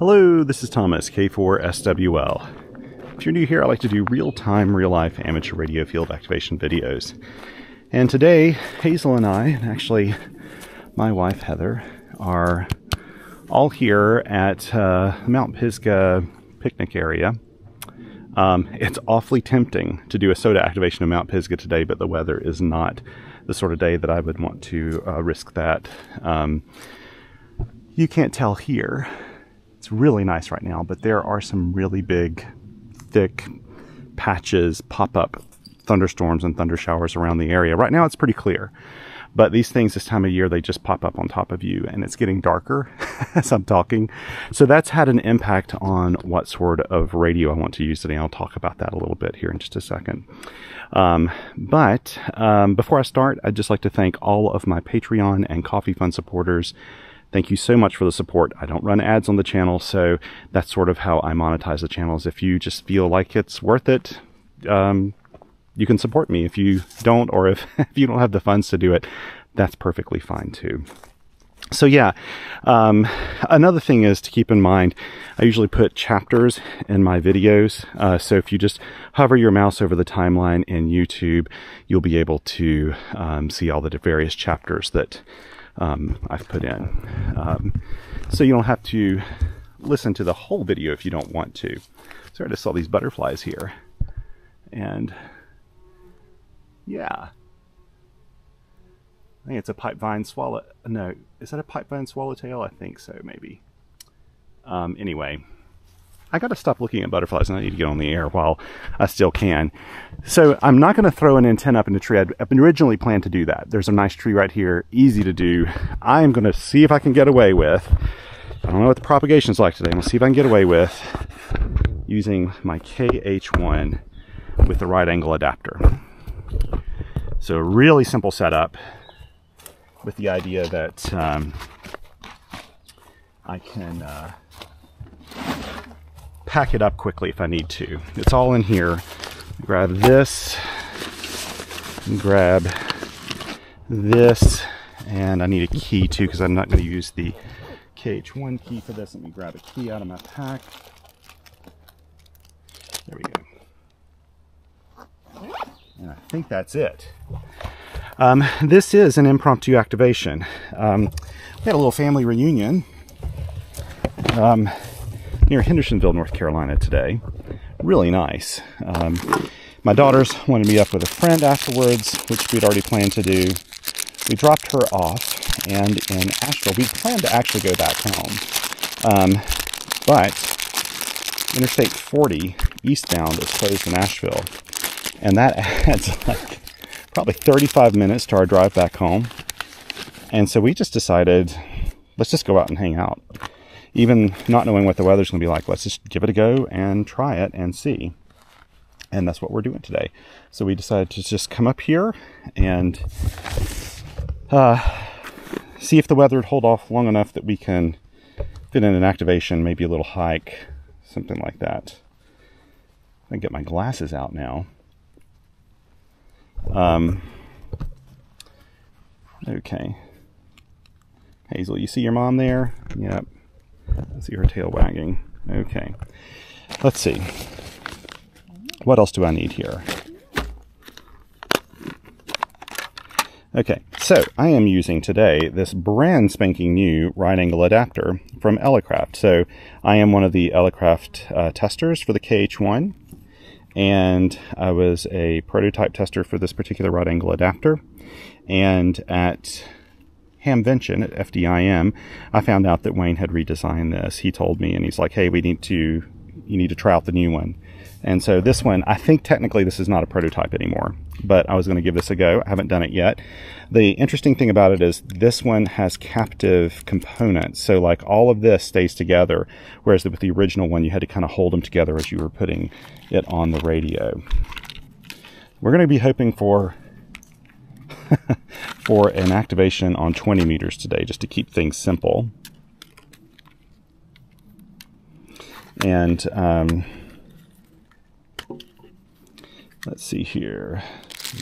Hello, this is Thomas, K4SWL. If you're new here, I like to do real-time, real-life amateur radio field activation videos. And today, Hazel and I, and actually my wife Heather, are all here at Mount Pisgah picnic area. It's awfully tempting to do a SOTA activation of Mount Pisgah today, but the weather is not the sort of day that I would want to risk that. You can't tell here. It's really nice right now, but there are some really big, thick patches, pop-up thunderstorms and thunder showers around the area. Right now it's pretty clear, but these things this time of year, they just pop up on top of you, and it's getting darker as I'm talking. So that's had an impact on what sort of radio I want to use today. I'll talk about that a little bit here in just a second. But before I start, I'd just like to thank all of my Patreon and Coffee Fund supporters. Thank you so much for the support. I don't run ads on the channel, so that's sort of how I monetize the channels. If you just feel like it's worth it, you can support me. If you don't, or if you don't have the funds to do it, that's perfectly fine too. So yeah, another thing is to keep in mind, I usually put chapters in my videos. So if you just hover your mouse over the timeline in YouTube, you'll be able to see all the various chapters that I've put in. So you don't have to listen to the whole video if you don't want to. So I just saw these butterflies here. And yeah, I think it's a pipevine swallow. No, is that a pipevine swallowtail? I think so, maybe. Anyway, I got to stop looking at butterflies, and I need to get on the air while I still can. So I'm not going to throw an antenna up in the tree. I'd originally planned to do that. There's a nice tree right here, easy to do. I am going to see if I can get away with, I don't know what the propagation's like today. I'm going to see if I can get away with using my KH1 with the right angle adapter. So a really simple setup with the idea that I can pack it up quickly if I need to. It's all in here. Grab this, and grab this, and I need a key too because I'm not going to use the KH1 key for this. Let me grab a key out of my pack. There we go. And I think that's it. This is an impromptu activation. We had a little family reunion near Hendersonville, North Carolina today. Really nice. My daughters wanted me up with a friend afterwards, which we'd already planned to do. We dropped her off, and in Asheville, we planned to actually go back home. But Interstate 40 eastbound is closed in Asheville, and that adds like probably 35 minutes to our drive back home. And so we just decided, let's just go out and hang out. Even not knowing what the weather's going to be like, let's just give it a go and try it and see. And that's what we're doing today. So we decided to just come up here and see if the weather would hold off long enough that we can fit in an activation, maybe a little hike, something like that. I can get my glasses out now. Okay. Hazel, you see your mom there? Yep. I see her tail wagging. Okay. Let's see. What else do I need here? Okay, so I am using today this brand spanking new right angle adapter from Elecraft. So I am one of the Elecraft testers for the KH1, and I was a prototype tester for this particular right angle adapter. And at Hamvention at FDIM, I found out that Wayne had redesigned this. He told me, and he's like, hey, you need to try out the new one. And so this one, I think technically this is not a prototype anymore, but I was going to give this a go. I haven't done it yet. The interesting thing about it is this one has captive components. So like all of this stays together, whereas with the original one, you had to kind of hold them together as you were putting it on the radio. We're going to be hoping for for an activation on 20 meters today, just to keep things simple. And let's see here.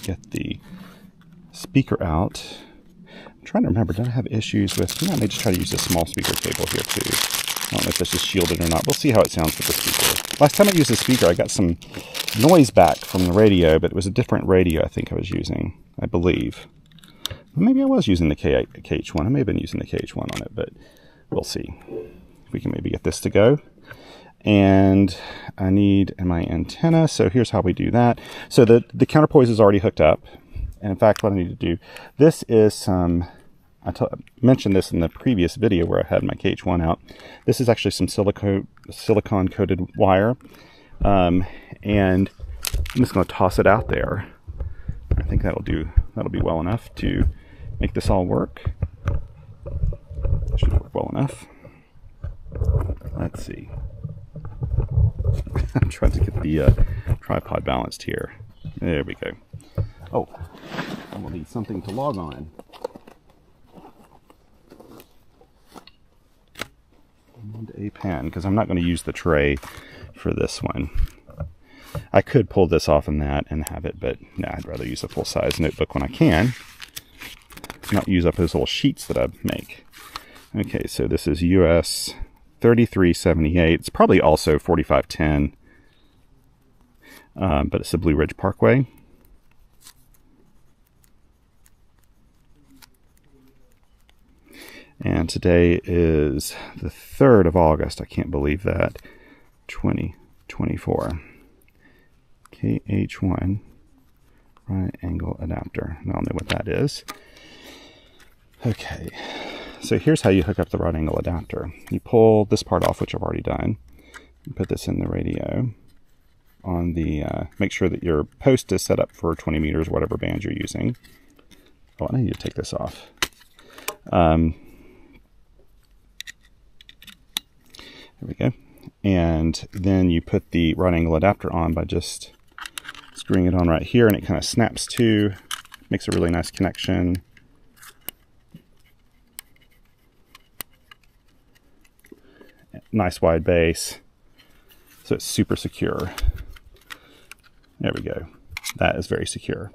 Get the speaker out. I'm trying to remember, did I have issues with, I may just try to use a small speaker cable here too. I don't if this is shielded or not. We'll see how it sounds with the speaker. Last time I used the speaker, I got some noise back from the radio, but it was a different radio I think I was using, I believe. Maybe I was using the KH1. I may have been using the KH1 on it, but we'll see. If we can maybe get this to go. And I need my antenna, so here's how we do that. So the counterpoise is already hooked up. And in fact, what I need to do, this is some, I mentioned this in the previous video where I had my KH1 out. This is actually some silicone-coated wire. And I'm just going to toss it out there. I think that'll be well enough to make this all work. That should work well enough. Let's see. I'm trying to get the tripod balanced here. There we go. Oh, I will need something to log on. And a pen, because I'm not going to use the tray for this one. I could pull this off in that and have it, but nah, I'd rather use a full-size notebook when I can. Not use up those little sheets that I make. Okay, so this is US 3378. It's probably also 4510, but it's the Blue Ridge Parkway. And today is the 3rd of August. I can't believe that. 2024. KH1 right angle adapter. I don't know what that is. Okay, so here's how you hook up the right angle adapter. You pull this part off, which I've already done. You put this in the radio. On the make sure that your post is set up for 20 meters, whatever band you're using. Oh, I need to take this off. There we go. And then you put the right angle adapter on by just screwing it on right here, and it kind of snaps to, makes a really nice connection. Nice wide base. So it's super secure. There we go. That is very secure.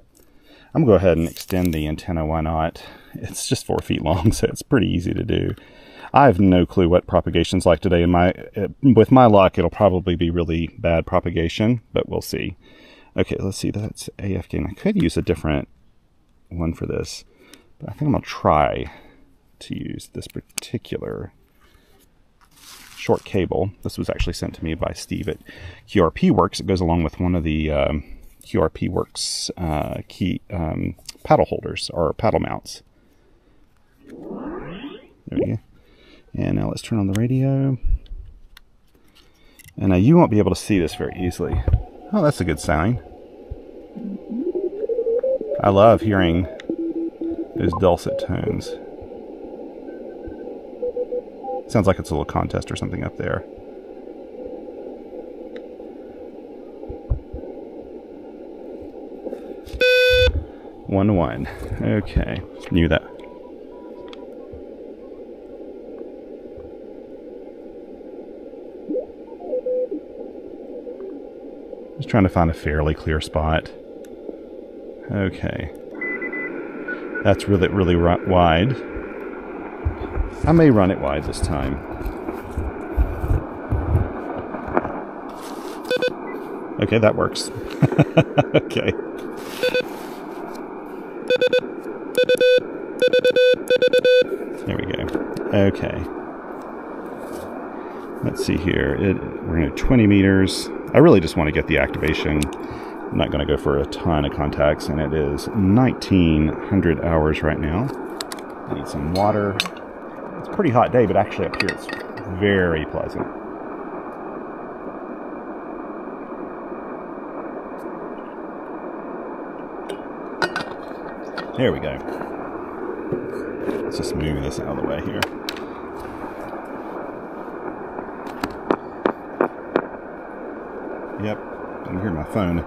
I'm gonna go ahead and extend the antenna, why not? It's just 4 feet long, so it's pretty easy to do. I have no clue what propagation's like today. With my luck, it'll probably be really bad propagation, but we'll see. Okay, let's see, that's AF gain. I could use a different one for this, but I think I'm gonna try to use this particular short cable. This was actually sent to me by Steve at QRP Works. It goes along with one of the QRP Works key paddle holders, or paddle mounts. There we go. And now let's turn on the radio. And now you won't be able to see this very easily. Oh, that's a good sign. I love hearing those dulcet tones. Sounds like it's a little contest or something up there. One to one. Okay, knew that. Just trying to find a fairly clear spot. Okay. That's really, really wide. I may run it wide this time. Okay, that works. Okay. There we go. Okay. Let's see here. We're going to 20 meters. I really just want to get the activation. I'm not going to go for a ton of contacts, and it is 1900 hours right now. I need some water. It's a pretty hot day, but actually up here it's very pleasant. There we go. Let's just move this out of the way here. Yep, I can hear my phone.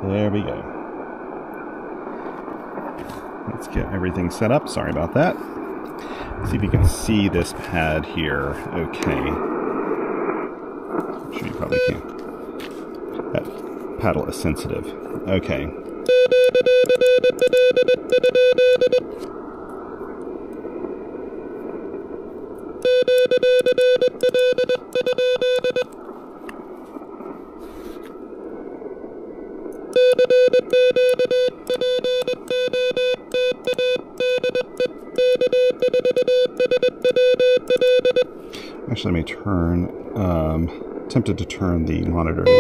There we go. Let's get everything set up. Sorry about that. See if you can see this pad here. Okay. I'm sure you probably can. That paddle is sensitive. Okay. I may turn, tempted to turn the monitor now.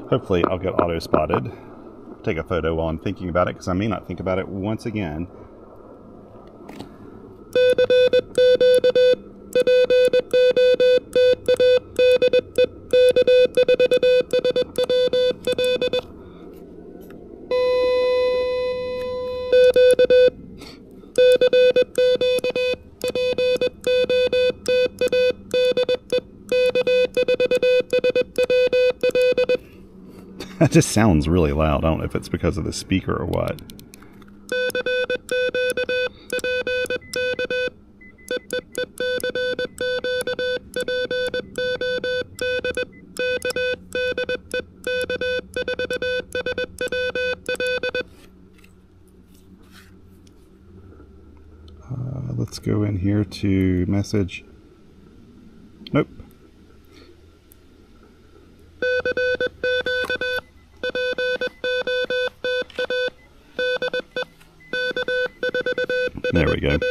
Hopefully I'll get auto spotted. Take a photo while I'm thinking about it, because I may not think about it once again. That just sounds really loud. I don't know if it's because of the speaker or what. Let's go in here to message. Nope. There we go. There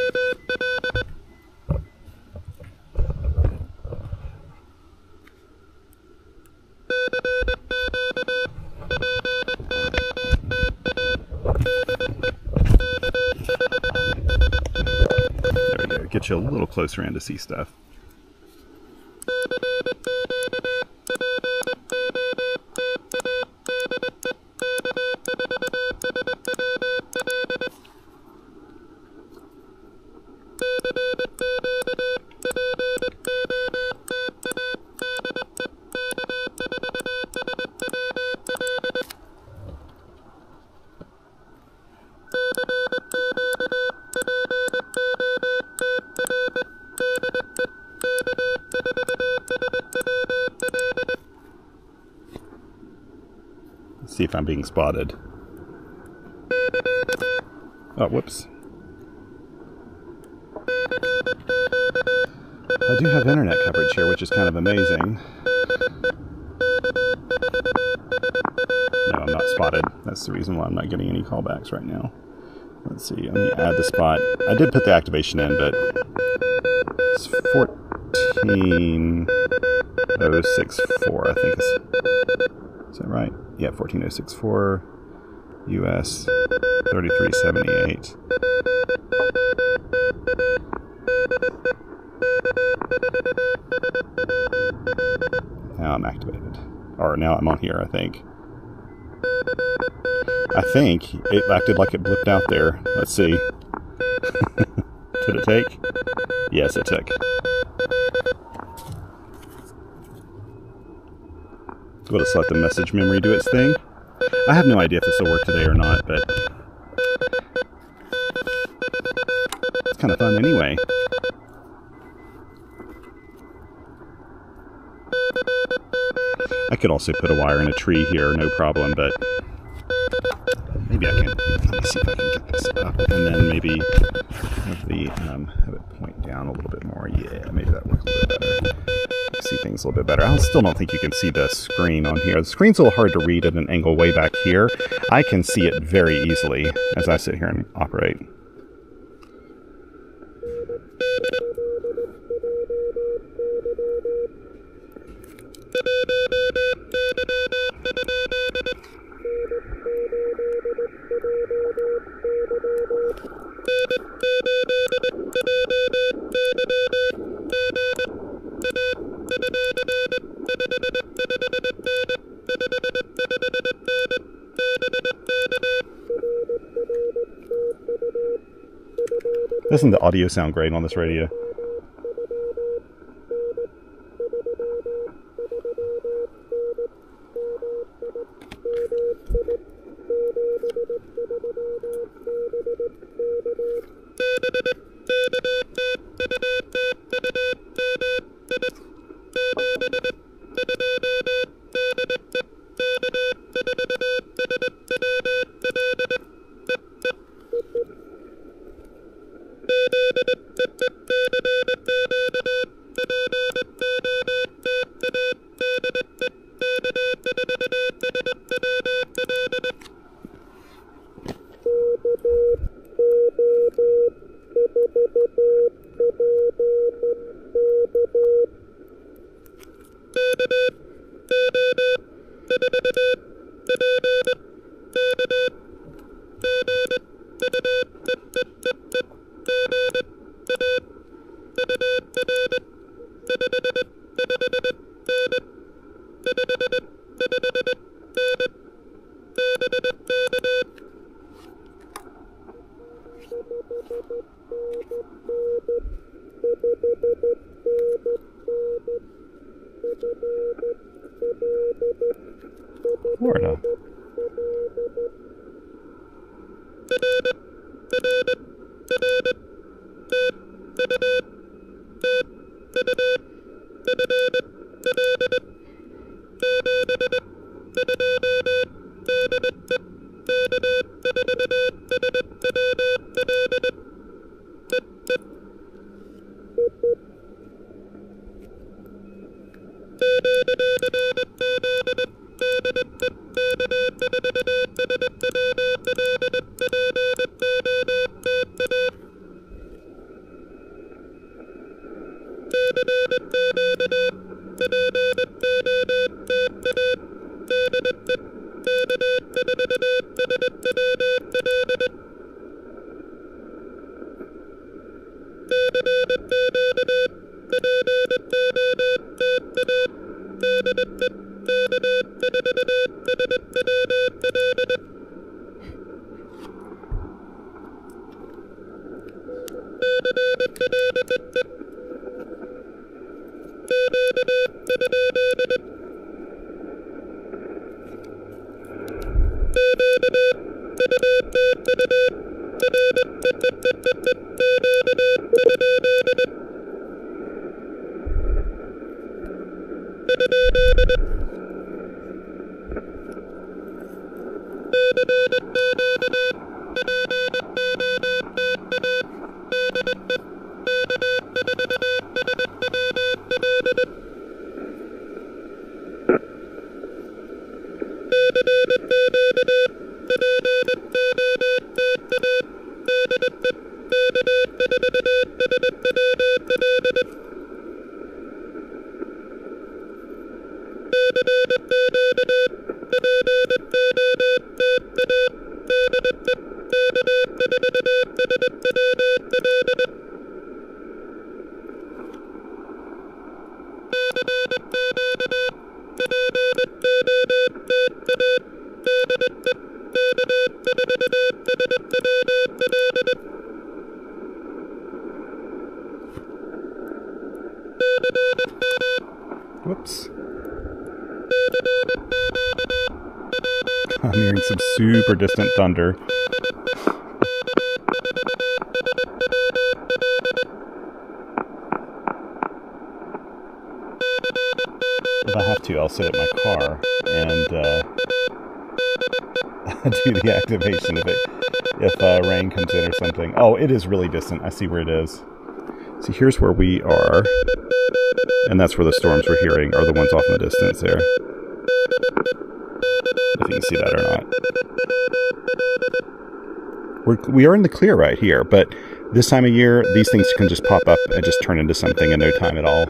we go. Get you a little closer in to see stuff. See if I'm being spotted. Oh, whoops. I do have internet coverage here, which is kind of amazing. No, I'm not spotted. That's the reason why I'm not getting any callbacks right now. Let's see, let me add the spot. I did put the activation in, but it's 14064, I think. Is that right? Yeah, 14064, US 3378. Now I'm activated. Or now I'm on here, I think. I think it acted like it blipped out there. Let's see. Did it take? Yes, it took. We'll just let the message memory do its thing. I have no idea if this will work today or not, but it's kind of fun anyway. I could also put a wire in a tree here, no problem, but maybe I can. Let me see if I can get this up, and then maybe have it point down a little bit more. Yeah, maybe that works a little bit better. See things a little bit better. I still don't think you can see the screen on here. The screen's a little hard to read at an angle way back here. I can see it very easily as I sit here and operate. Doesn't the audio sound great on this radio? Florida. Whoops. I'm hearing some super distant thunder. If I have to, I'll sit at my car and do the activation if rain comes in or something. Oh, it is really distant. I see where it is. See, here's where we are. And that's where the storms we're hearing are the ones off in the distance there. If you can see that or not. We are in the clear right here, but this time of year, these things can just pop up and just turn into something in no time at all.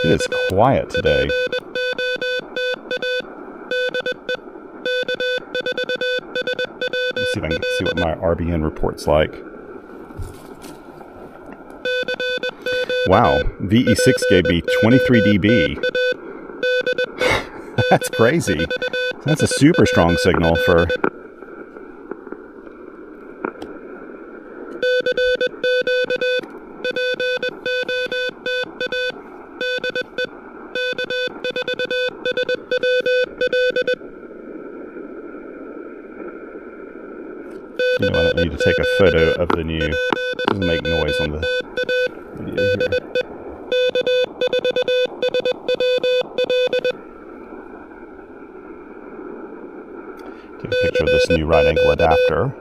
It is quiet today. Let's see if I can see what my RBN report's like. Wow, VE6 gave me 23 dB. That's crazy. That's a super strong signal for... You know what, I need to take a photo of the new... It doesn't make noise on the video here. Take a picture of this new right angle adapter.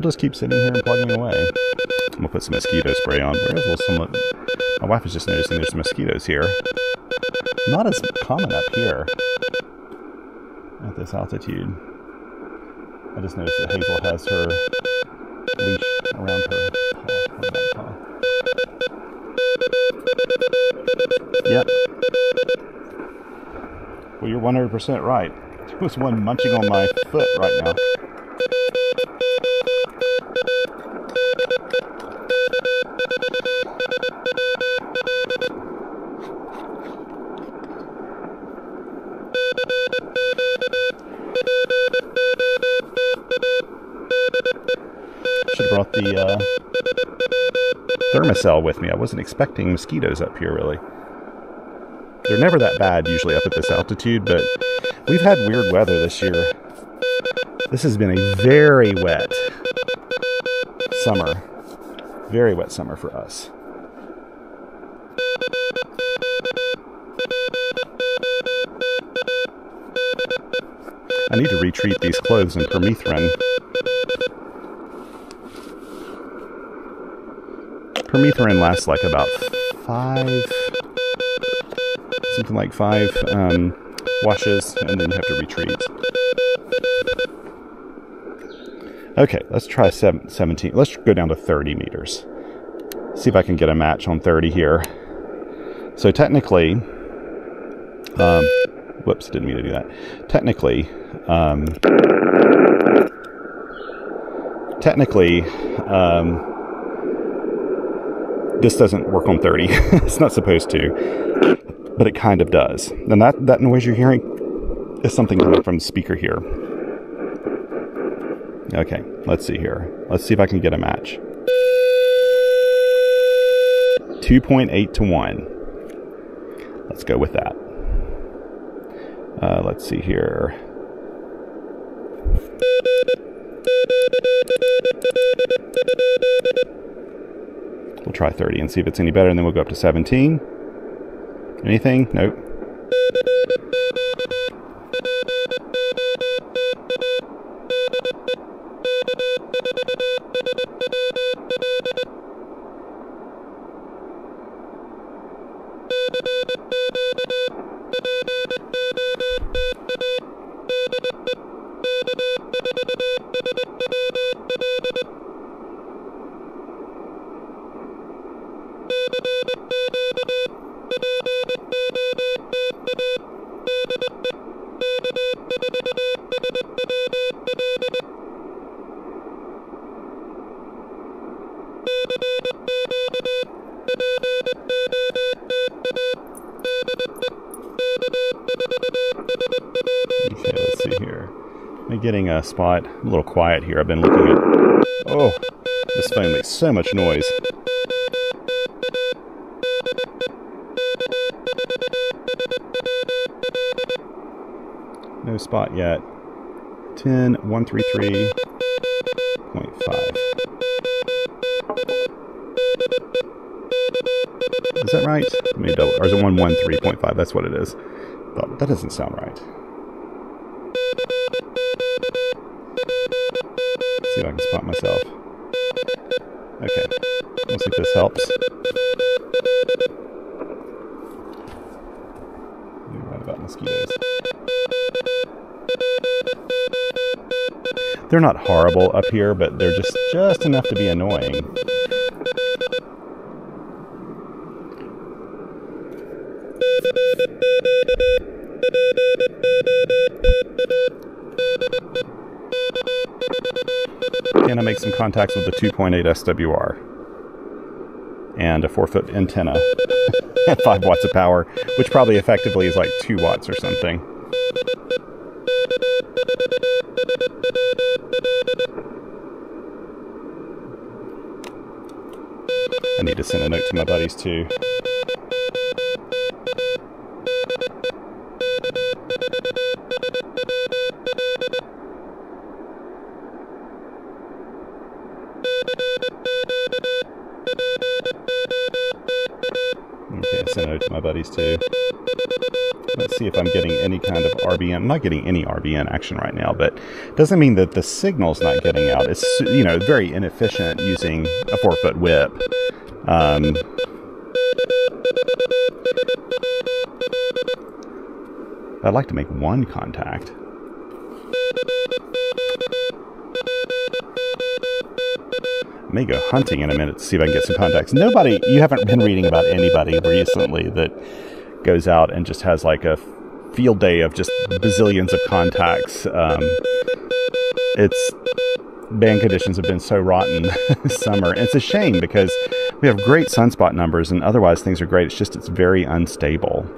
just keep sitting here and plugging away. I'm gonna put some mosquito spray on. My wife is just noticing there's mosquitoes here. Not as common up here at this altitude. I just noticed that Hazel has her leash around her paw. Yep. Well, you're 100% right. There's one munching on my foot right now. Should have brought the thermocell with me. I wasn't expecting mosquitoes up here, really. They're never that bad usually up at this altitude, but we've had weird weather this year. This has been a very wet summer. Very wet summer for us. I need to retreat these clothes in permethrin. Permethrin lasts like about something like 5 washes, and then you have to retreat. Okay, let's try 17. Let's go down to 30 meters. See if I can get a match on 30 here. So technically, whoops, didn't mean to do that. Technically, this doesn't work on 30. It's not supposed to, but it kind of does. And that noise you're hearing is something coming from the speaker here. Okay, let's see here. Let's see if I can get a match. 2.8 to 1. Let's go with that. Let's see here. We'll try 30 and see if it's any better, and then we'll go up to 17. Anything? Nope. Okay, let's see here. I'm getting a spot a little quiet here. I've been looking at... Oh, this phone makes so much noise. No spot yet. 10.133.5. Is that right? Let me double, or is it 113.5? That's what it is. Oh, that doesn't sound right. Let's see if I can spot myself. Okay. We'll see if this helps. You're right about mosquitoes. They're not horrible up here, but they're just enough to be annoying. And I make some contacts with the 2.8 SWR and a 4-foot antenna at 5 watts of power, which probably effectively is like 2 watts or something. I need to send a note to my buddies too. Okay, send a note to my buddies too. Let's see if I'm getting any kind of RBN. I'm not getting any RBN action right now, but it doesn't mean that the signal's not getting out. It's, you know, very inefficient using a 4-foot whip. I'd like to make one contact. I may go hunting in a minute to see if I can get some contacts. Nobody, you haven't been reading about anybody recently that goes out and just has like a field day of just bazillions of contacts. Band conditions have been so rotten this summer. And it's a shame because we have great sunspot numbers and otherwise things are great. It's just, it's very unstable.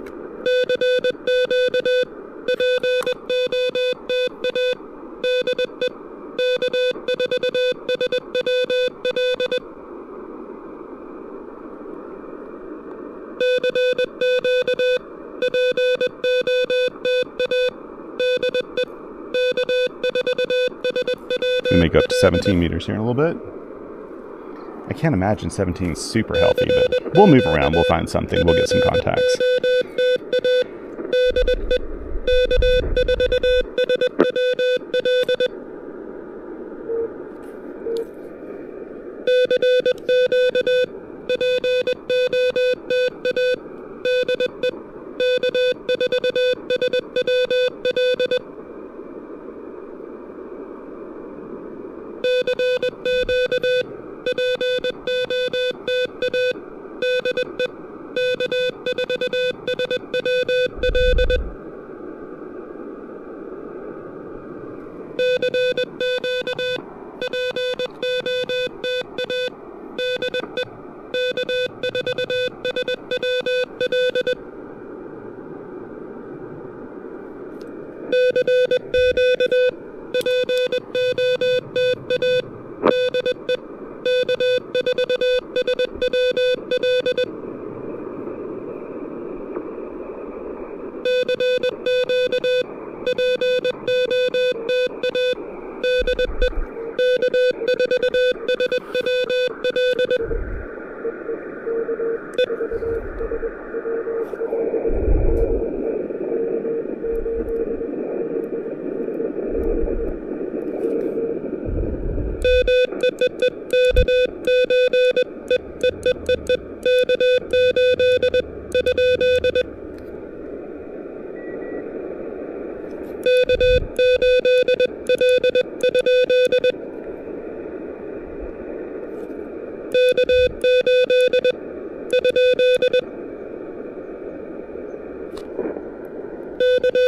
We may go up to 17 meters here in a little bit. I can't imagine 17 is super healthy, but we'll move around. We'll find something. We'll get some contacts.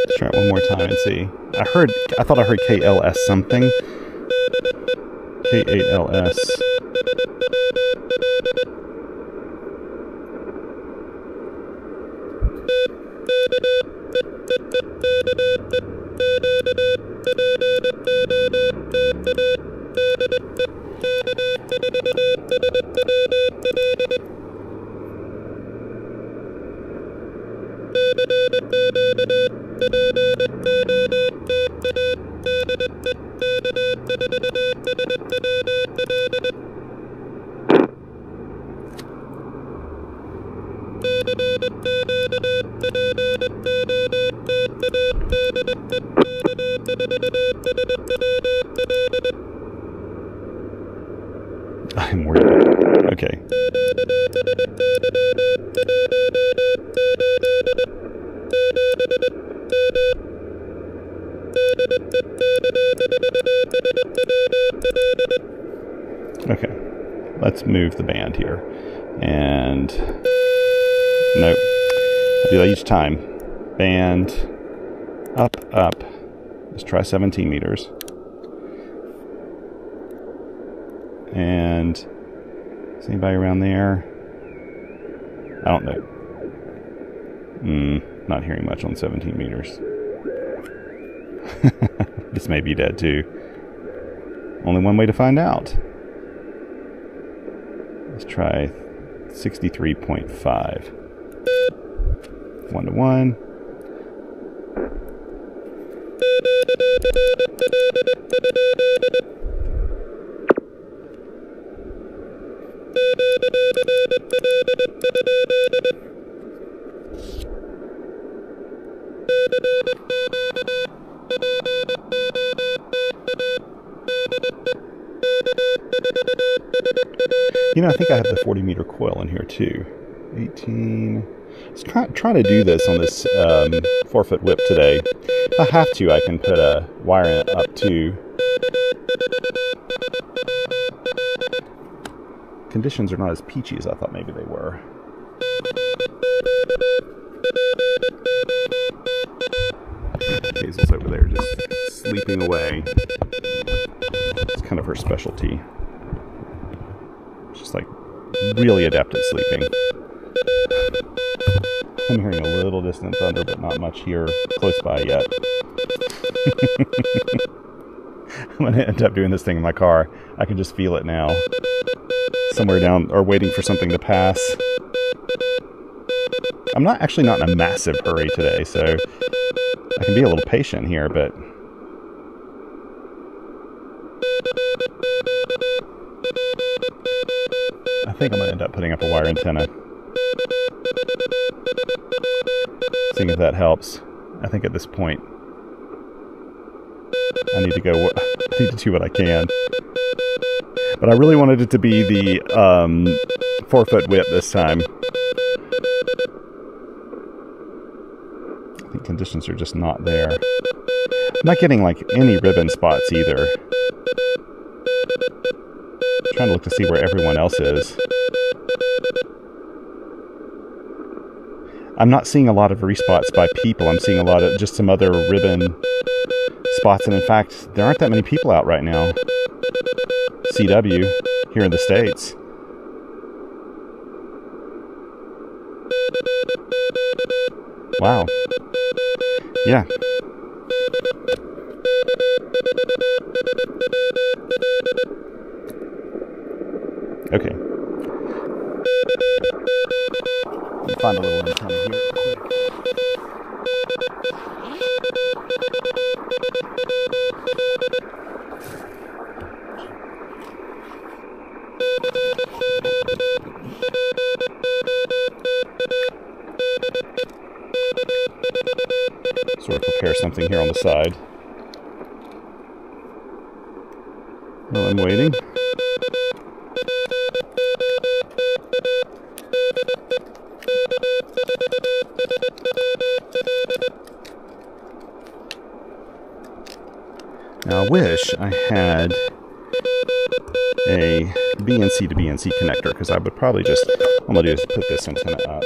Let's try it one more time and see. I thought I heard KLS something. K8LS. I'm worried. Okay. Okay. Let's move the band here. And nope. I do that each time. Band up, up. Let's try 17 meters. And is anybody around there? I don't know. Not hearing much on 17 meters. This may be dead too. Only one way to find out. Let's try 63.5. 1-to-1. You know, I think I have the 40-meter coil in here too. 18. Let's try to do this on this 4-foot whip today. If I have to, I can put a wire up too. Conditions are not as peachy as I thought maybe they were. Hazel's over there just sleeping away. It's kind of her specialty. She's like really adept at sleeping. I'm hearing a little distant thunder, but not much here close by yet. I'm going to end up doing this thing in my car. I can just feel it now. Somewhere down, or waiting for something to pass. I'm actually not in a massive hurry today, so I can be a little patient here, but I think I'm going to end up putting up a wire antenna. Seeing if that helps. I think at this point I need to go. I need to do what I can. But I really wanted it to be the 4-foot whip this time. I think conditions are just not there. I'm not getting like any ribbon spots either. I'm trying to look to see where everyone else is. I'm not seeing a lot of respots by people. I'm seeing a lot of just some other ribbon spots. And in fact, there aren't that many people out right now. CW here in the States. Wow. Yeah. Okay. Let me find a little antenna here real quick. Sort of prepare something here on the side. While I'm waiting. Now I wish I had a BNC to BNC connector, because I would probably just, what I'm going to do is put this antenna up.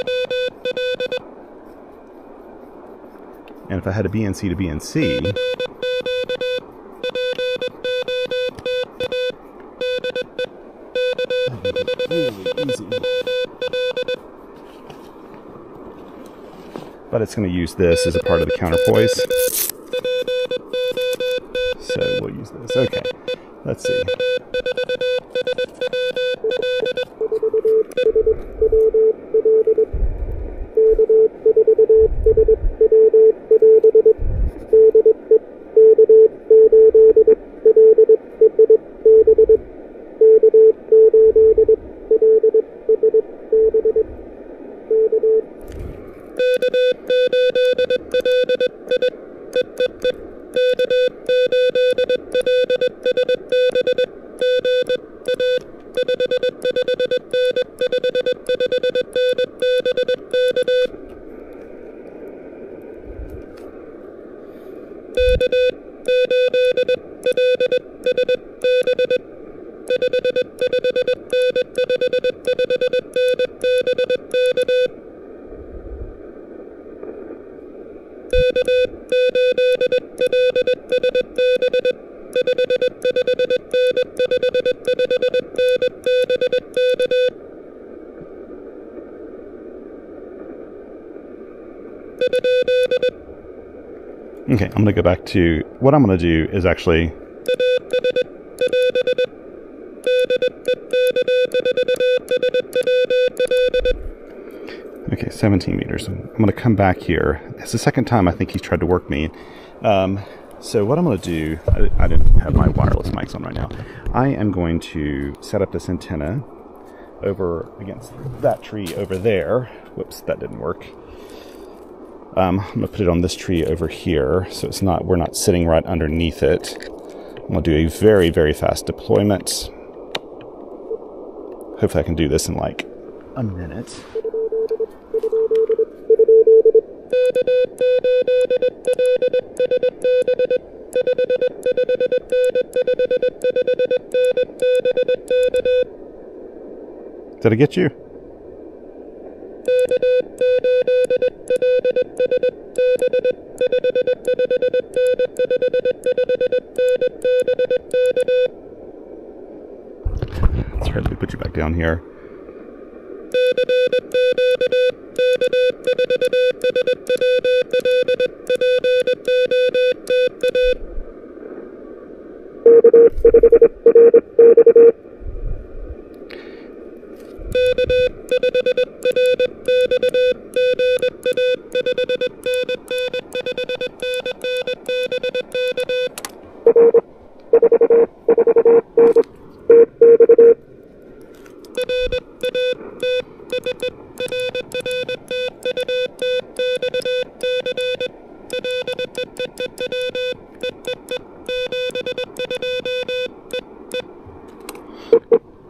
And if I had a BNC to BNC, that would be really easy. But it's going to use this as a part of the counterpoise. So we'll use this. Okay, let's see. Okay, I'm going to go back to, what I'm going to do is actually, okay, 17 meters. I'm going to come back here. It's the second time I think he's tried to work me. So what I'm going to do, I didn't have my wireless mics on right now. I am going to set up this antenna over against that tree over there. Whoops, that didn't work. I'm going to put it on this tree over here, so it's not, we're not sitting right underneath it. I'm going to do a very, very fast deployment. Hopefully I can do this in like a minute. Did I get you? Let's try to put you back down here.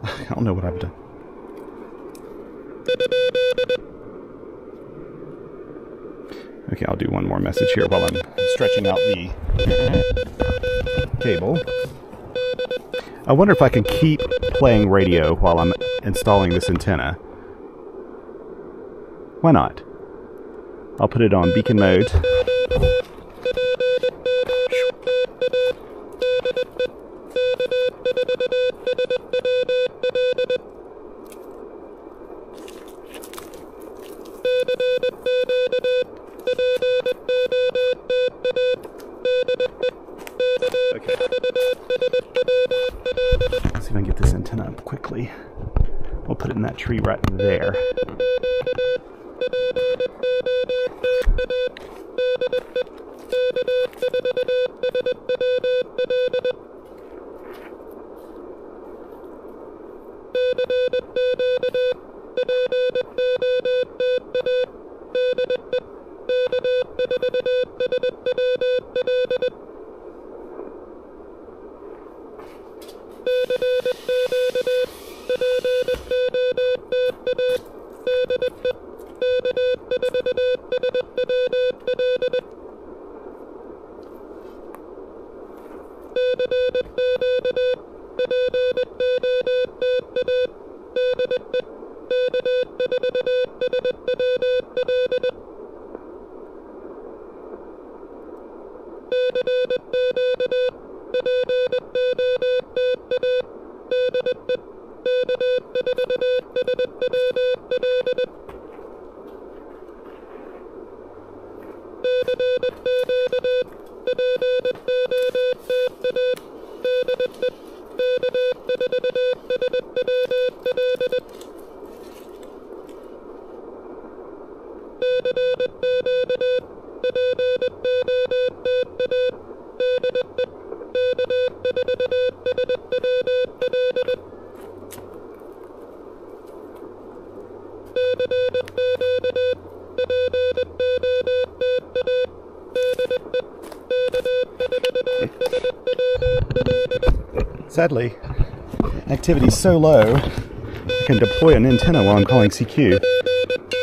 I don't know what I've done. Okay, I'll do one more message here while I'm stretching out the cable. I wonder if I can keep playing radio while I'm installing this antenna. Why not? I'll put it on beacon mode. Okay. Let's see if I can get this antenna up quickly. We'll put it in that tree right there. Sadly, activity is so low, I can deploy an antenna while I'm calling CQ.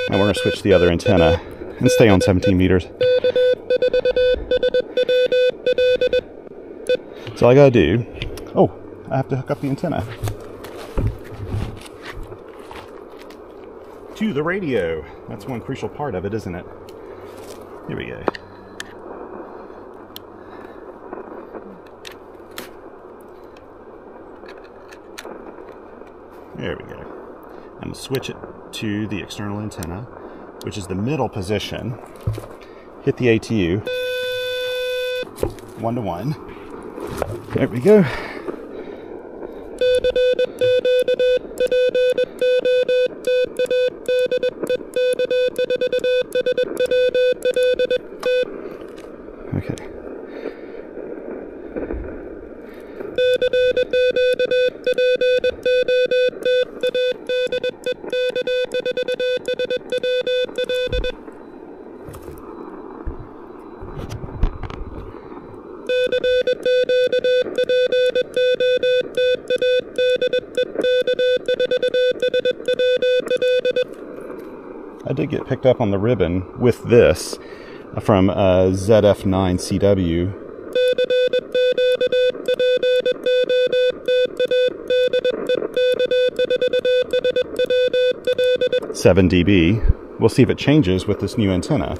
Now we're going to switch to the other antenna and stay on 17 meters. So all I gotta do, oh, I have to hook up the antenna to the radio. That's one crucial part of it, isn't it? Here we go. There we go. I'm going to switch it to the external antenna, which is the middle position. Hit the ATU. 1-to-1. There we go. Okay. I did get picked up on the ribbon with this from ZF9CW. $7 dB. We'll see if it changes with this new antenna.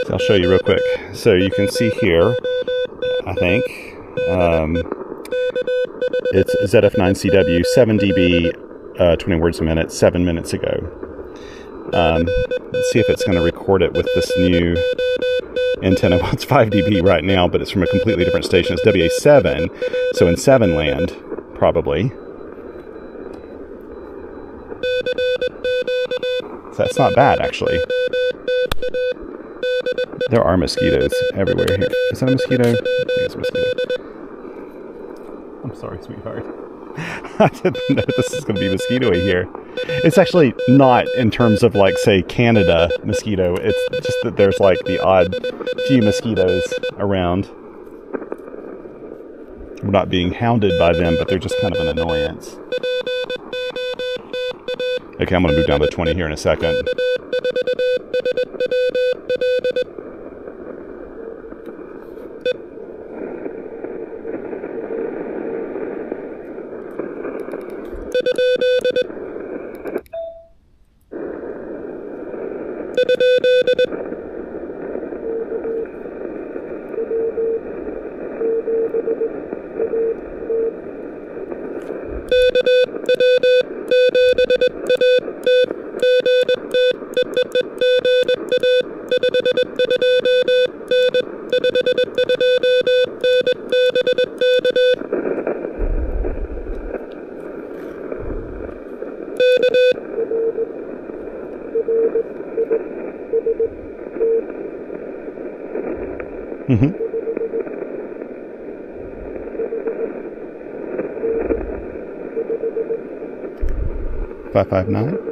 So I'll show you real quick. So you can see here, I think, it's ZF9CW, 7 dB, 20 words a minute, 7 minutes ago. Let's see if it's going to record it with this new antenna. Well, it's 5 dB right now, but it's from a completely different station. It's WA7, so in 7 land, probably. So that's not bad, actually. There are mosquitoes everywhere here. Is that a mosquito? I think it's a mosquito. I'm sorry, sweetheart. I didn't know this is going to be mosquito-y here. It's actually not in terms of, like, say, Canada mosquito. It's just that there's, like, the odd few mosquitoes around. We're not being hounded by them, but they're just kind of an annoyance. Okay, I'm going to move down to 20 here in a second. Mm-hmm. Five, 559.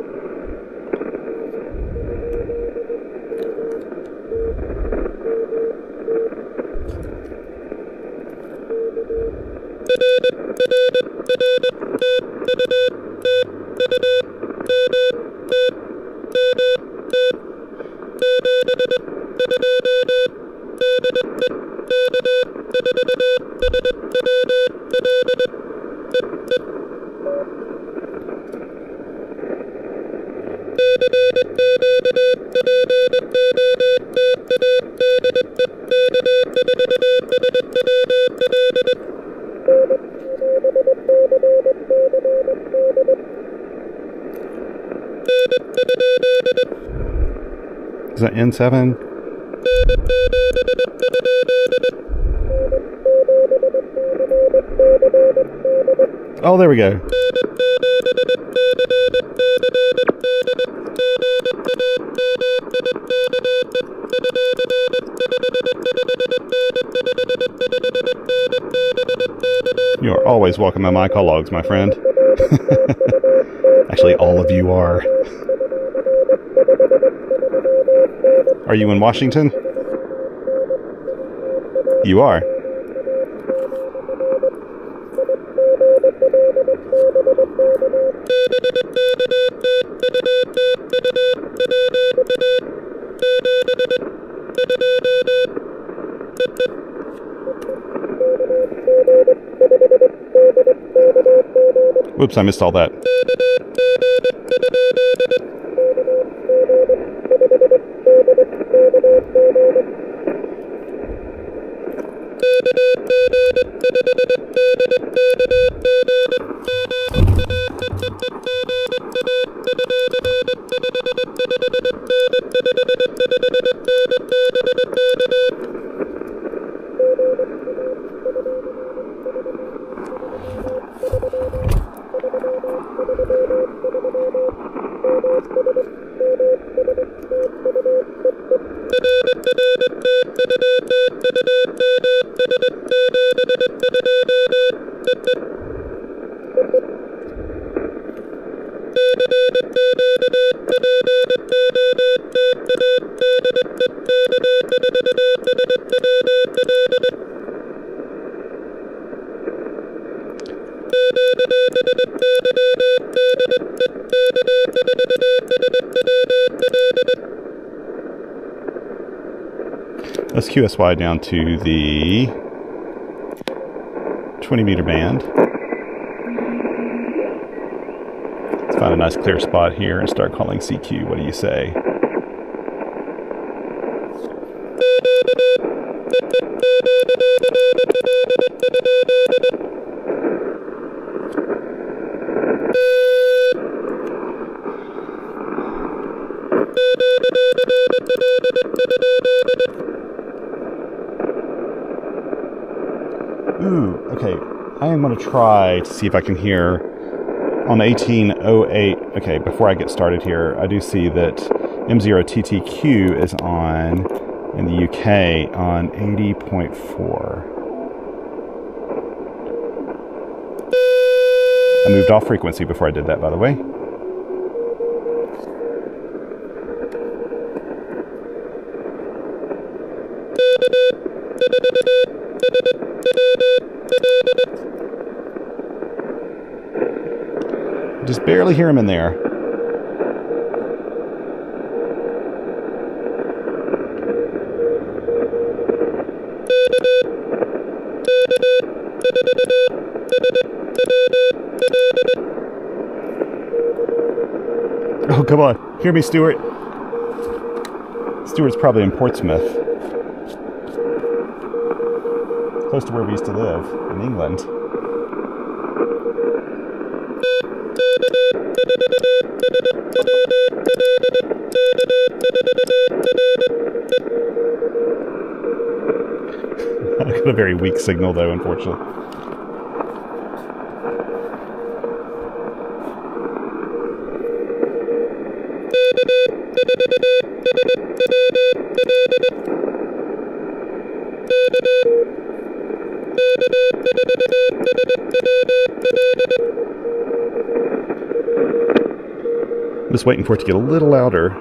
Is that N7? Oh, there we go. You are always welcome in my call logs, my friend. Actually, all of you are. Are you in Washington? You are. Whoops, I missed all that. QSY down to the 20 meter band. Let's find a nice clear spot here and start calling CQ. What do you say? Ooh, okay. I am going to try to see if I can hear on 1808. Okay, before I get started here, I do see that M0TTQ is on in the UK on 80.4. I moved off frequency before I did that, by the way. Just barely hear him in there. Oh, come on. Hear me, Stuart. Stuart's probably in Portsmouth. Close to where we used to live, in England. I got a very weak signal, though, unfortunately. I'm just waiting for it to get a little louder.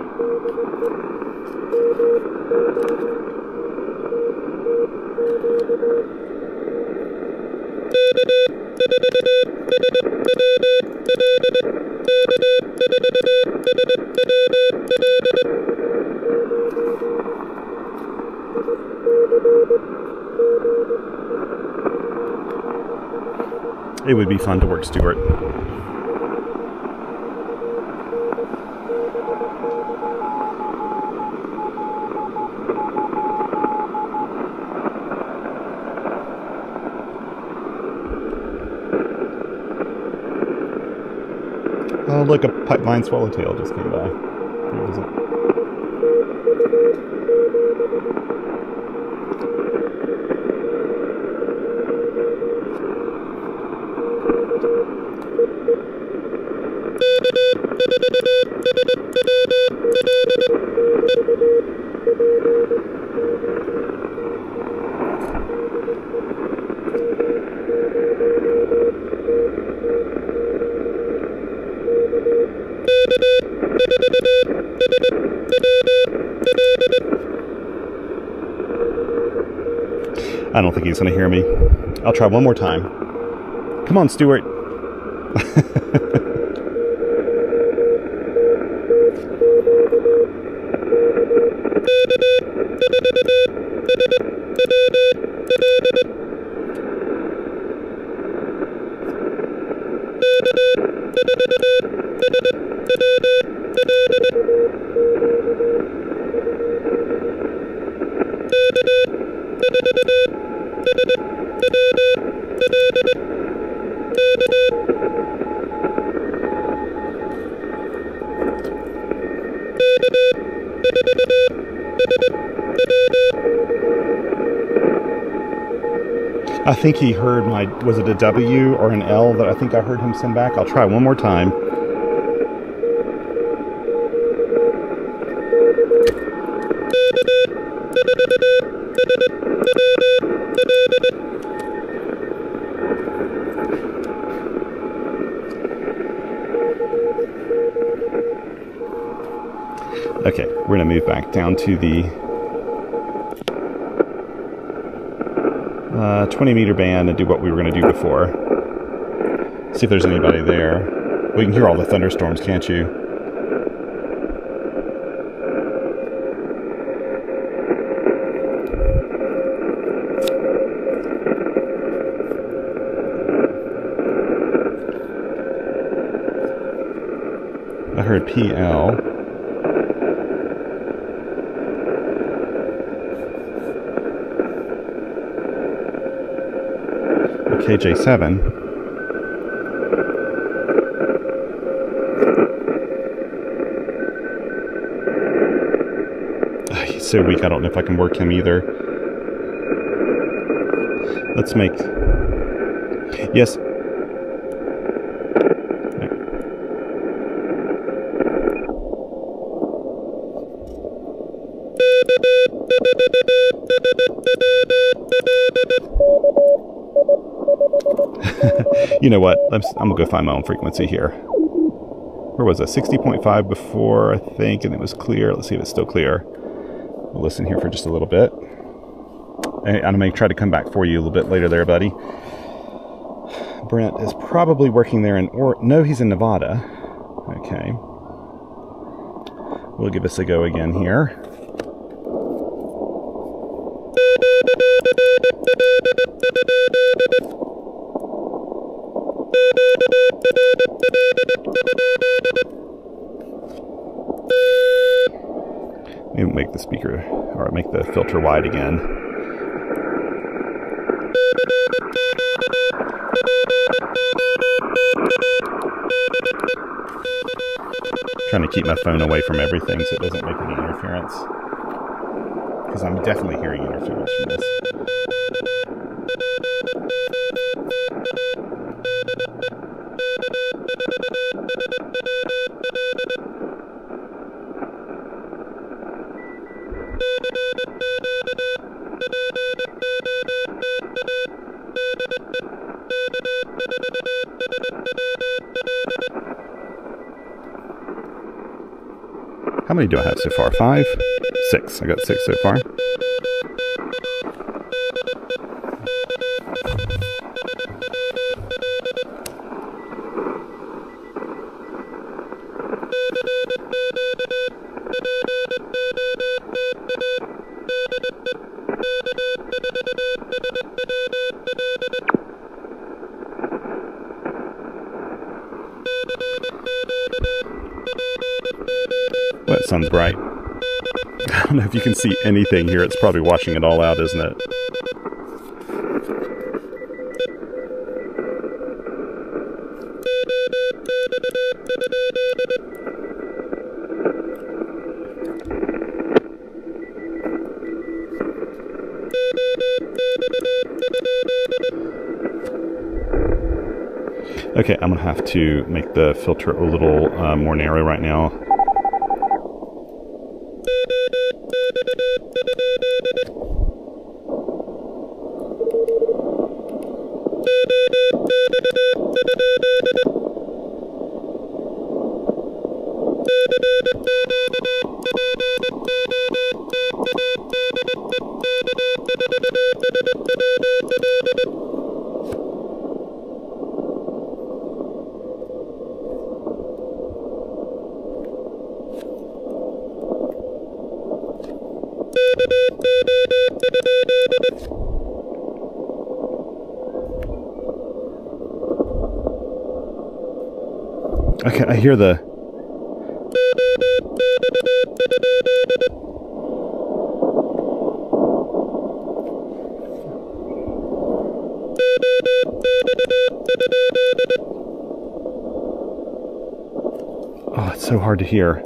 It would be fun to work Stuart. Oh, look, a pipeline swallowtail just came by. Where is it? I don't think he's going to hear me. I'll try one more time. Come on, Stuart. I think he heard my, was it a W or an L that I think I heard him send back? I'll try one more time. Okay, we're going to move back down to the 20 meter band and do what we were going to do before. See if there's anybody there. We can hear all the thunderstorms, can't you? 100 PL. KJ7. He's so weak, I don't know if I can work him either. Let's make... Yes. You know what? I'm going to go find my own frequency here. Where was it? 60.5 before, I think, and it was clear. Let's see if it's still clear. We'll listen here for just a little bit. I'm going to try to come back for you a little bit later there, buddy. Brent is probably working there in... No, he's in Nevada. Okay. We'll give this a go again here. Maybe make the speaker, or make the filter wide again. Trying to keep my phone away from everything so it doesn't make any interference. Because I'm definitely hearing interference from this. How many do I have so far? 5? 6. I got 6 so far. Well, that sun's bright. I don't know if you can see anything here. It's probably washing it all out, isn't it? Okay, I'm gonna have to make the filter a little more narrow right now. Okay, I hear the... Oh, it's so hard to hear.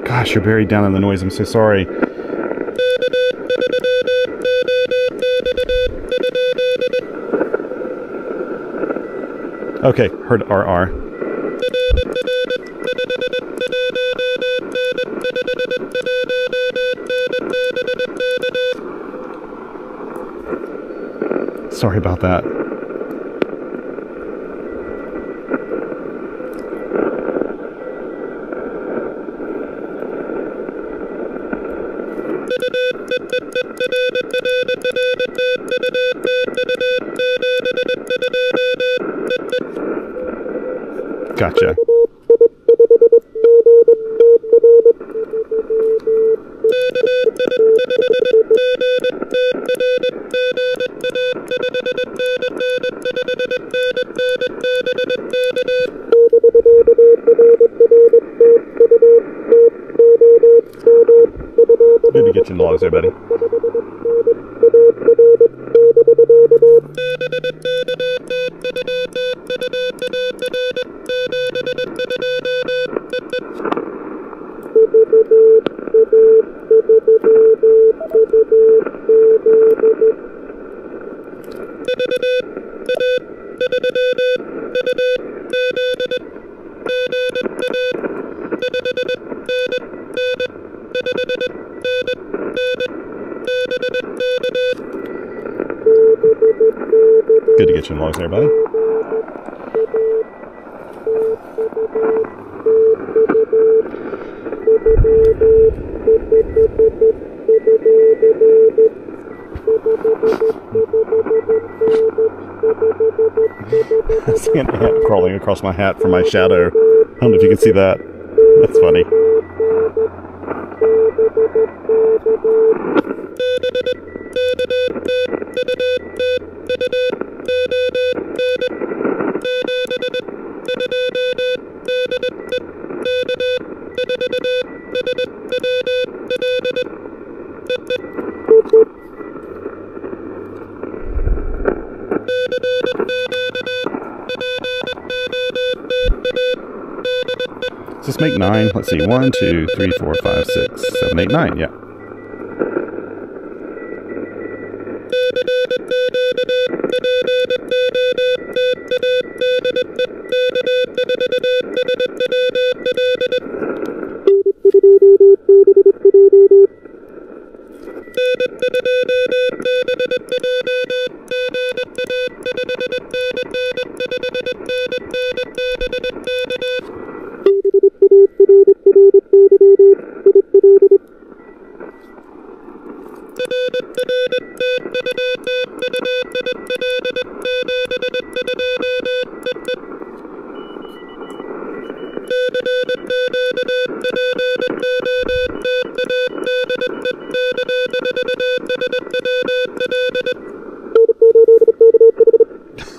Gosh, you're buried down in the noise. I'm so sorry. Okay, heard RR. Sorry about that. Gotcha. Good to get you in the logs there, buddy. Good to get you in the logs there, buddy. I see an ant crawling across my hat from my shadow. I don't know if you can see that. That's funny. Does this make 9? Let's see. 1, 2, 3, 4, 5, 6, 7, 8, 9. Yeah.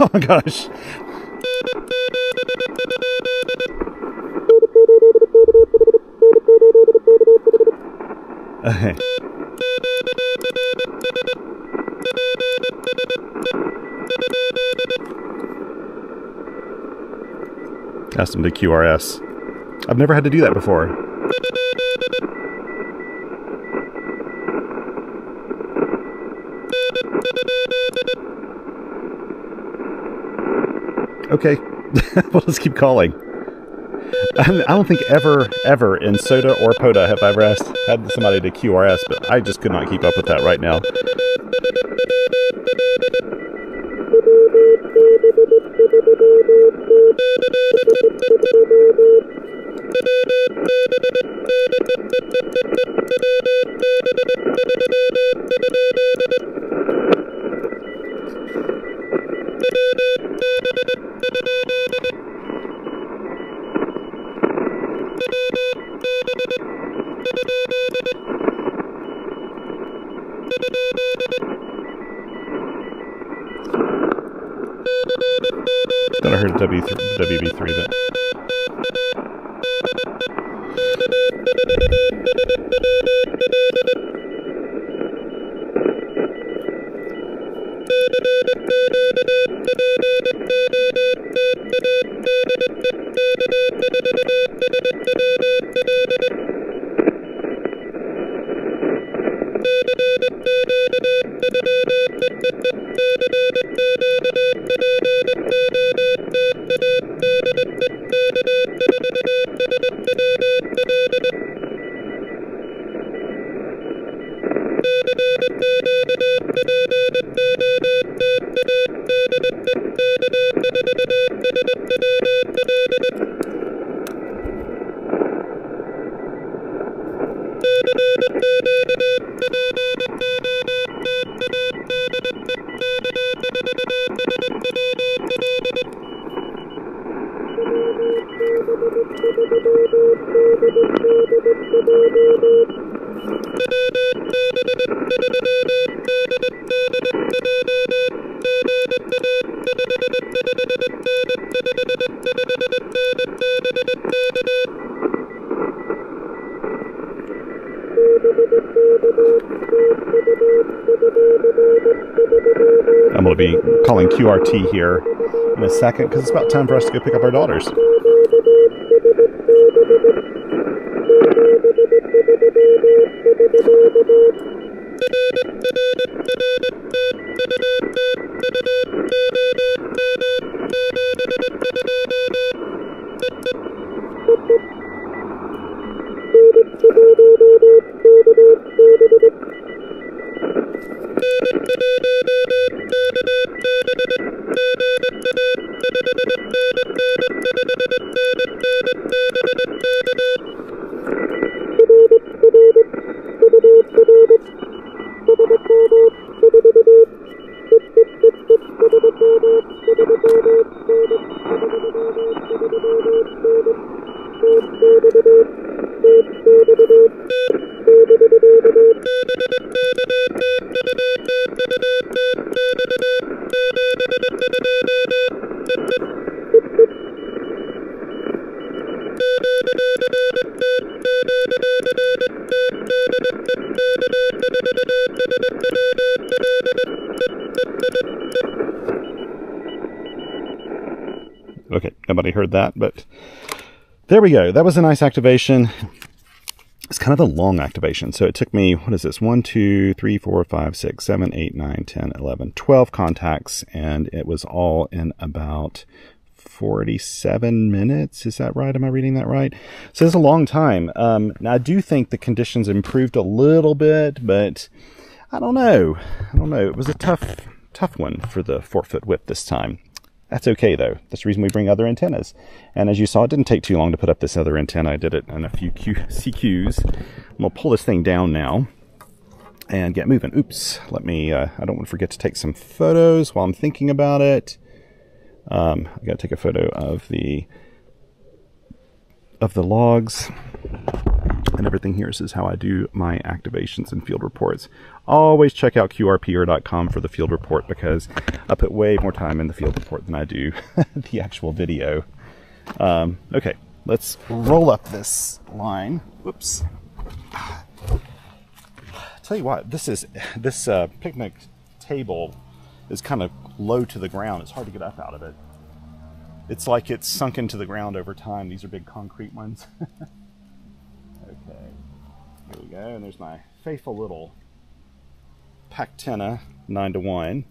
Oh my gosh. Okay. Asked him to QRS. I've never had to do that before. Okay, well, let's keep calling. I don't think ever in SOTA or POTA have I ever had somebody to QRS, but I just could not keep up with that right now. Thought I heard WB3, but... be calling QRT here in a second because it's about time for us to go pick up our daughters. Okay, nobody heard that, but there we go. That was a nice activation. It's kind of a long activation. So it took me, what is this? 1, 2, 3, 4, 5, 6, 7, 8, 9, 10, 11, 12 contacts. And it was all in about 47 minutes. Is that right? Am I reading that right? So it's a long time. Now I do think the conditions improved a little bit, but I don't know. It was a tough one for the 4-foot whip this time. That's okay, though. That's the reason we bring other antennas. And as you saw, it didn't take too long to put up this other antenna. I did it in a few CQs. I'm going to pull this thing down now and get moving. Oops. Let me, I don't want to forget to take some photos while I'm thinking about it. I got to take a photo of the logs and everything here. This is how I do my activations and field reports. Always check out QRPer.com for the field report because I put way more time in the field report than I do the actual video. Okay, let's roll up this line. Whoops. Tell you what, this picnic table is kind of low to the ground. It's hard to get up out of it. It's like it's sunk into the ground over time. These are big concrete ones. Okay, here we go. And there's my faithful little Pactenna 9-to-1.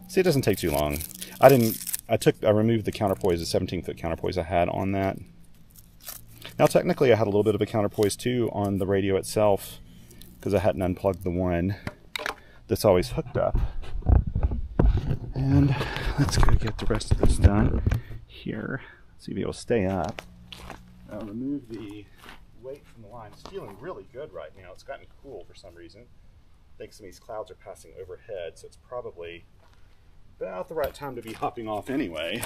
See, it doesn't take too long. I removed the counterpoise, the 17-foot counterpoise I had on that. Now, technically, I had a little bit of a counterpoise too on the radio itself because I hadn't unplugged the one that's always hooked up. And let's go get the rest of this done here. See if it'll stay up. I'll remove the weight from the line. It's feeling really good right now. It's gotten cool for some reason. I think some of these clouds are passing overhead, so it's probably about the right time to be hopping off anyway.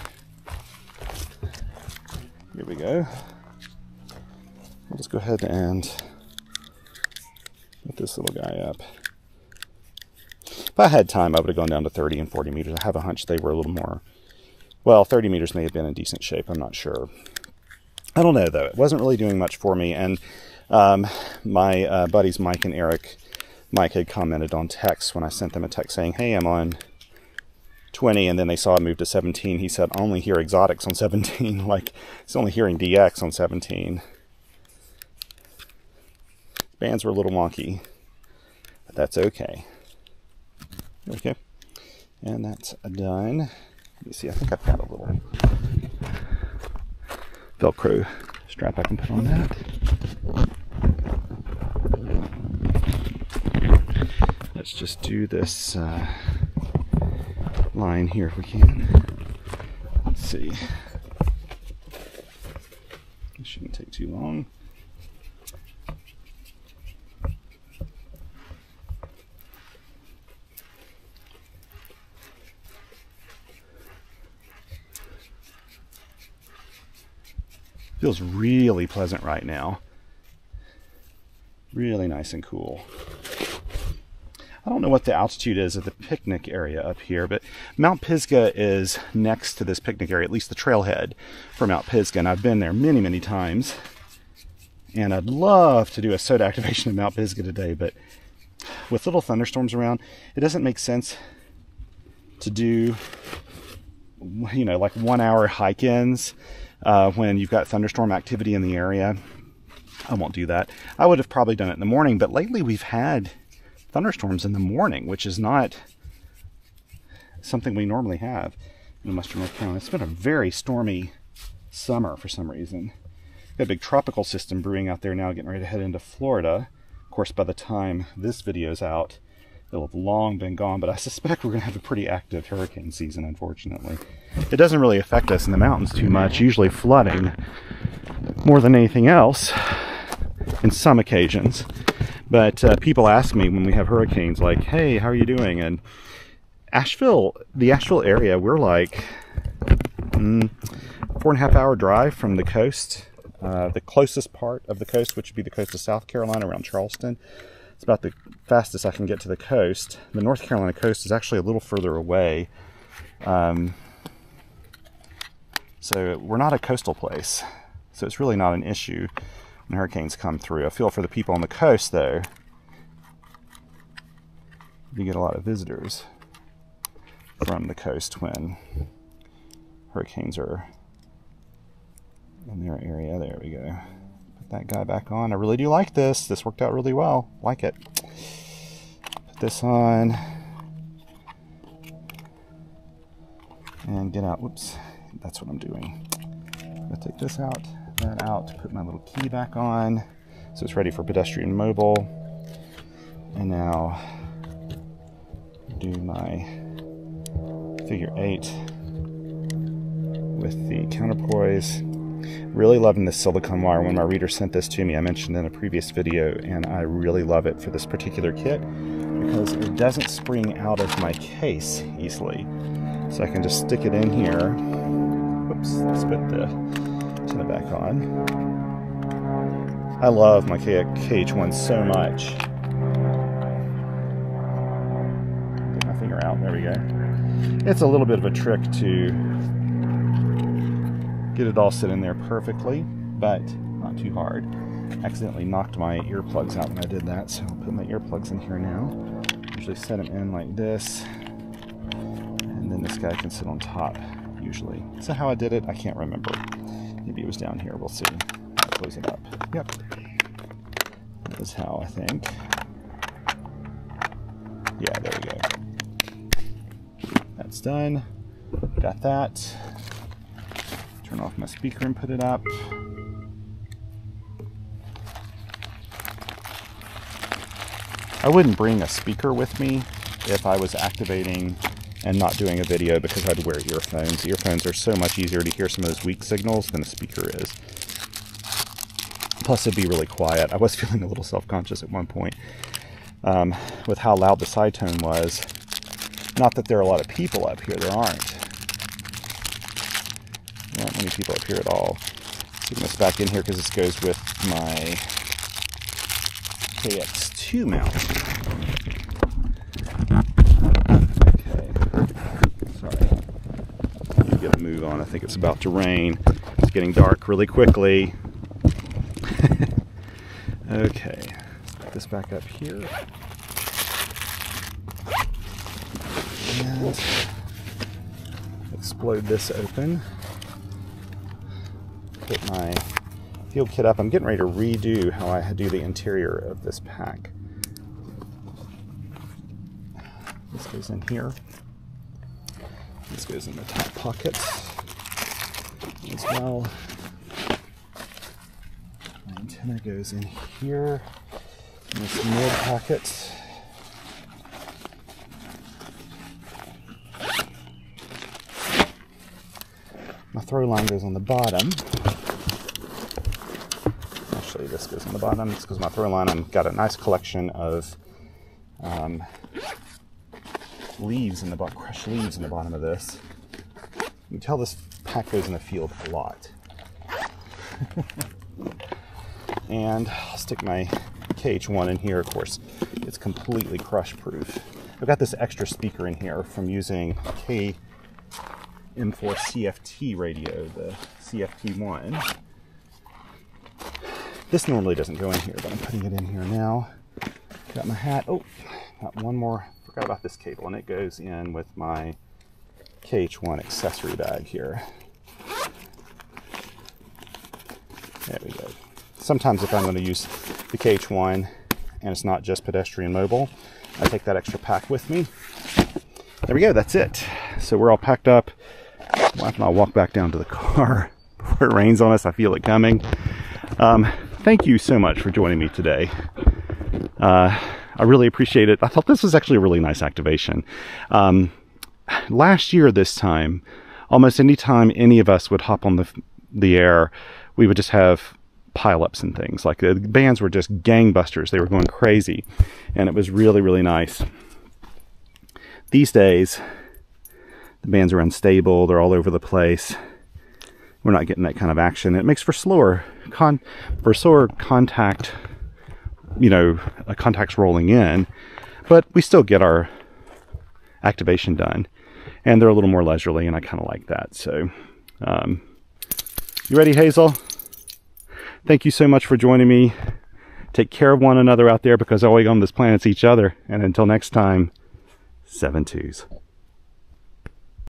Here we go. I'll just go ahead and put this little guy up. If I had time, I would have gone down to 30 and 40 meters. I have a hunch they were a little more, well, 30 meters may have been in decent shape. I'm not sure. I don't know, though. It wasn't really doing much for me. And my buddies Mike and Eric, Mike had commented on text when I sent them a text saying, hey, I'm on 20, and then they saw I moved to 17. He said, I only hear exotics on 17. Like, he's only hearing DX on 17. Bands were a little wonky, but that's okay. Okay, and that's done. Let me see, I think I've got a little Velcro strap I can put on that. Let's just do this line here if we can. Let's see. It shouldn't take too long. Feels really pleasant right now. Really nice and cool. I don't know what the altitude is at the picnic area up here, but Mount Pisgah is next to this picnic area, at least the trailhead for Mount Pisgah. And I've been there many, many times. And I'd love to do a SOTA activation of Mount Pisgah today, but with little thunderstorms around, it doesn't make sense to do, you know, like 1 hour hike-ins when you've got thunderstorm activity in the area. I won't do that. I would have probably done it in the morning, but lately we've had thunderstorms in the morning, which is not something we normally have in Western North Carolina. It's been a very stormy summer for some reason. Got a big tropical system brewing out there now, getting ready to head into Florida. Of course, by the time this video's out, it'll have long been gone, but I suspect we're going to have a pretty active hurricane season, unfortunately. It doesn't really affect us in the mountains too much, usually flooding more than anything else in some occasions. But people ask me when we have hurricanes, like, hey, how are you doing? And Asheville, the Asheville area, we're like 4.5 hour drive from the coast. The closest part of the coast, which would be the coast of South Carolina around Charleston. It's about the fastest I can get to the coast. The North Carolina coast is actually a little further away. So we're not a coastal place. So it's really not an issue when hurricanes come through. I feel for the people on the coast, though. You get a lot of visitors from the coast when hurricanes are in their area. There we go. Put that guy back on. I really do like this. This worked out really well. Like it. Put this on. And get out. Whoops. That's what I'm doing. I'm going to take this out, that out, put my little key back on. So it's ready for pedestrian mobile. And now do my figure 8 with the counterpoise. Really loving this silicone wire. When my reader sent this to me, I mentioned in a previous video, and I really love it for this particular kit because it doesn't spring out of my case easily. So I can just stick it in here. Whoops, let's put the antenna back on. I love my KH1 so much. Get my finger out, there we go. It's a little bit of a trick to get it all sit in there perfectly, but not too hard. Accidentally knocked my earplugs out when I did that, so I'll put my earplugs in here now. Usually set them in like this, and then this guy can sit on top, usually. Is that how I did it? I can't remember. Maybe it was down here, we'll see. I'll close it up. Yep. That is how, I think. Yeah, there we go. That's done. Got that. Turn off my speaker and put it up. I wouldn't bring a speaker with me if I was activating and not doing a video because I'd wear earphones. Earphones are so much easier to hear some of those weak signals than a speaker is. Plus, it'd be really quiet. I was feeling a little self-conscious at one point with how loud the side tone was. Not that there are a lot of people up here. There aren't. Not many people up here at all. Putting this back in here because this goes with my KX2 mount. Okay. Sorry. Let me get a move on. I think it's about to rain. It's getting dark really quickly. Okay. Put this back up here. And explode this open. Put my field kit up. I'm getting ready to redo how I do the interior of this pack. This goes in here. This goes in the top pocket as well. My antenna goes in here in this mid pocket. My throw line goes on the bottom. Actually, this goes on the bottom. This goes my throw line. I've got a nice collection of leaves in the bottom, crushed leaves in the bottom of this. You can tell this pack goes in the field a lot. And I'll stick my KH1 in here. Of course, it's completely crush proof. I've got this extra speaker in here from using KM4 CFT radio, the CFT1. This normally doesn't go in here, but I'm putting it in here now. Got my hat. Oh, got one more, forgot about this cable, and it goes in with my KH1 accessory bag here. There we go. Sometimes if I'm going to use the KH1 and it's not just pedestrian mobile, I take that extra pack with me. There we go, that's it. So we're all packed up. My wife and I'll walk back down to the car before it rains on us. I feel it coming. Thank you so much for joining me today. I really appreciate it. I thought this was actually a really nice activation. Last year this time, almost any time any of us would hop on the air, we would just have pileups and things. Like the bands were just gangbusters. They were going crazy, and it was really, really nice. These days, the bands are unstable. They're all over the place. We're not getting that kind of action. It makes for slower contact, you know, contacts rolling in, but we still get our activation done, and they're a little more leisurely, and I kind of like that. So, you ready, Hazel? Thank you so much for joining me. Take care of one another out there, because all we on this planet's each other. And until next time, 7 twos.